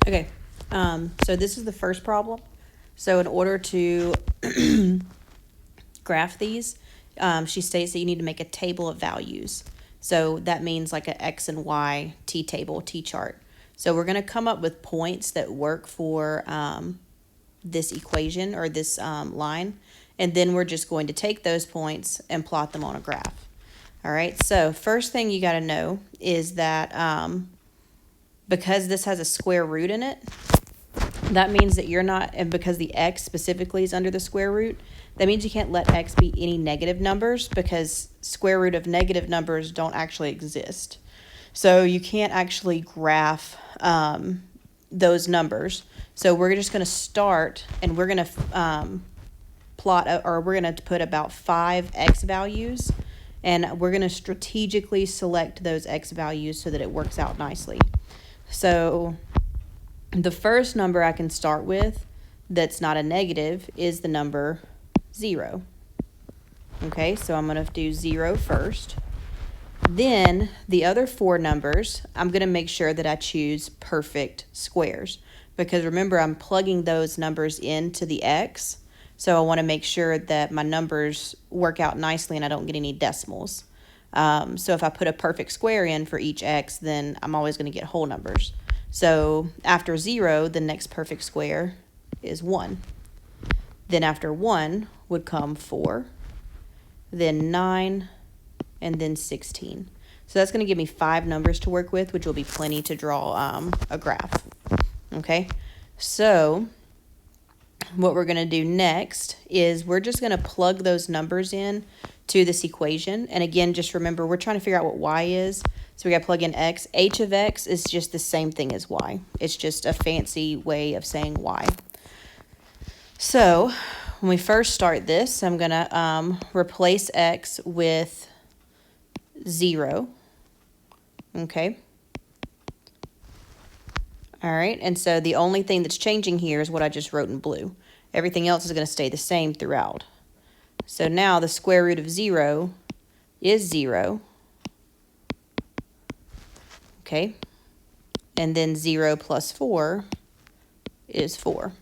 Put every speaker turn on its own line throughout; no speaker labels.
Okay, so this is the first problem. So in order to graph these, she states that you need to make a table of values. So that means like an X and Y T-table, T-chart. So we're going to come up with points that work for this equation or this line, and then we're just going to take those points and plot them on a graph. All right, so first thing you got to know is that because this has a square root in it, that means that you're not, and because the x specifically is under the square root, that means you can't let x be any negative numbers because square root of negative numbers don't actually exist. So you can't actually graph those numbers. So we're just going to start and we're going to plot, or we're going to put about 5 x values, and we're going to strategically select those x values so that it works out nicely. So the first number I can start with that's not a negative is the number 0. Okay, so I'm going to do 0 first. Then the other 4 numbers, I'm going to make sure that I choose perfect squares, because remember, I'm plugging those numbers into the x, so I want to make sure that my numbers work out nicely and I don't get any decimals. So if I put a perfect square in for each x, then I'm always going to get whole numbers. So after 0, the next perfect square is 1. Then after 1 would come 4, then 9, and then 16. So that's going to give me 5 numbers to work with, which will be plenty to draw a graph. Okay, so what we're going to do next is we're just going to plug those numbers in to this equation. And again, just remember, we're trying to figure out what y is. So we got to plug in x. H of x is just the same thing as y. It's just a fancy way of saying y. So when we first start this, I'm going to replace x with 0. Okay. All right, and so the only thing that's changing here is what I just wrote in blue. Everything else is going to stay the same throughout. So now the square root of 0 is 0. Okay, and then 0 plus 4 is 4.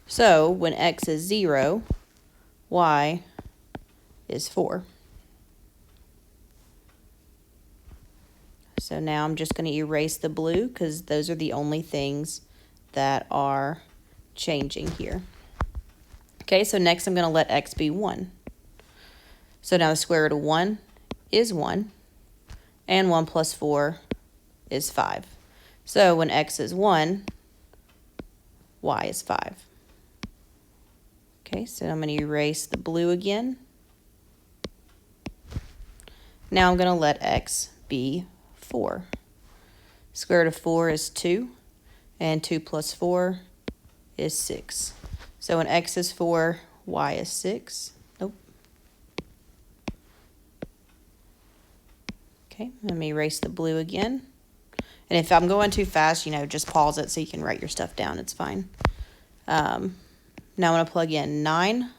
So when x is 0, y is 4. So now I'm just going to erase the blue because those are the only things that are changing here. Okay, so next I'm going to let x be 1. So now the square root of 1 is 1, and 1 plus 4 is 5. So when x is 1, y is 5. Okay, so I'm going to erase the blue again. Now I'm going to let x be 4. Square root of 4 is 2, and 2 plus 4 is 6. So when x is 4, y is 6. Nope. Okay, let me erase the blue again. And if I'm going too fast, just pause it so you can write your stuff down. It's fine. Now I'm going to plug in 9.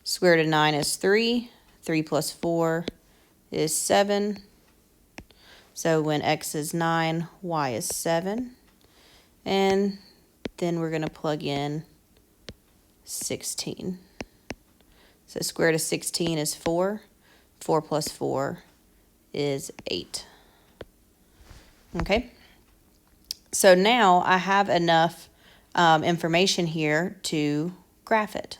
Square root of 9 is 3. 3 plus 4 is 7. So when x is 9, y is 7. And then we're going to plug in 16. So square root of 16 is 4. 4 plus 4 is 8. Okay. So now I have enough information here to graph it.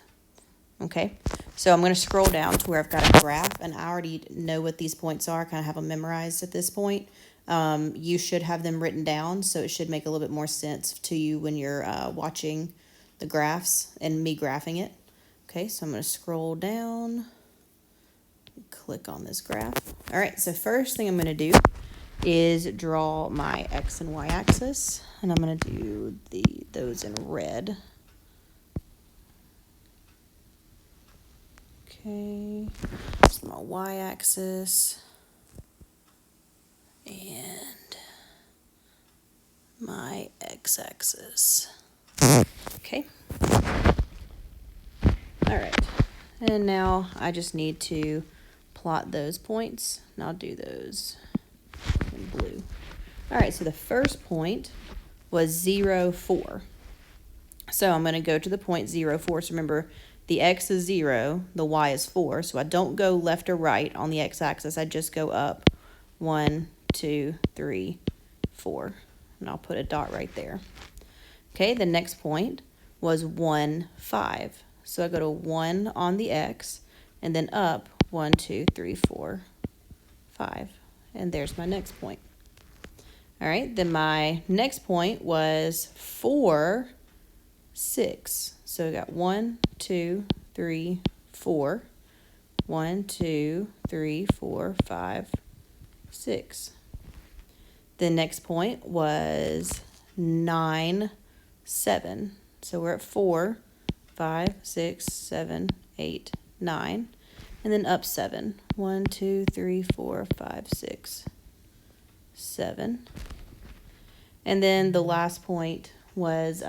Okay. So I'm going to scroll down to where I've got a graph, and I already know what these points are. I kind of have them memorized at this point. You should have them written down, so it should make a little bit more sense to you when you're watching the graphs and me graphing it. Okay, so I'm going to scroll down, click on this graph. All right, so first thing I'm going to do is draw my x and y axis, and I'm going to do those in red. Okay, so my y-axis and my x-axis. Okay. All right, and now I just need to plot those points, and I'll do those in blue. All right, so the first point was 0, 4. So I'm going to go to the point 0, 4. So remember, the x is 0, the y is 4. So I don't go left or right on the x-axis. I just go up 1, 2, 3, 4. And I'll put a dot right there. Okay, the next point was 1, 5. So I go to 1 on the x, and then up 1, 2, 3, 4, 5. And there's my next point. All right, then my next point was 4, 6. So we got 1, 2, 3, 4. 1, 2, 3, 4, 5, 6. The next point was 9, 7. So we're at 4, 5, 6, 7, 8, 9. And then up 7. 1, 2, 3, 4, 5, 6, 7. And then the last point was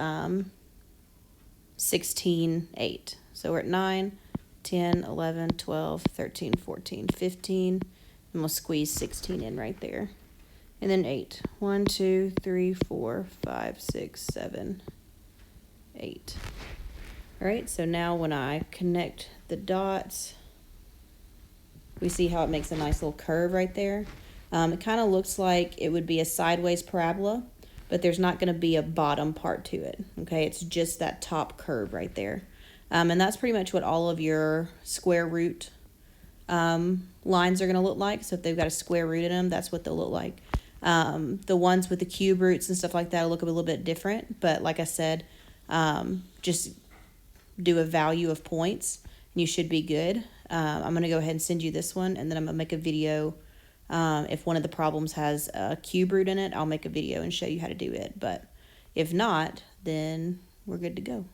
16, 8. So we're at 9, 10, 11, 12, 13, 14, 15. And we'll squeeze 16 in right there. And then 8. 1, 2, 3, 4, 5, 6, 7, 8. All right, so now when I connect the dots, we see how it makes a nice little curve right there. It kind of looks like it would be a sideways parabola, but there's not going to be a bottom part to it. Okay, it's just that top curve right there. And that's pretty much what all of your square root lines are going to look like. So if they've got a square root in them, that's what they'll look like. The ones with the cube roots and stuff like that will look a little bit different. But like I said, just do a value of points and you should be good. I'm going to go ahead and send you this one, and then I'm going to make a video. If one of the problems has a cube root in it, I'll make a video and show you how to do it. But if not, then we're good to go.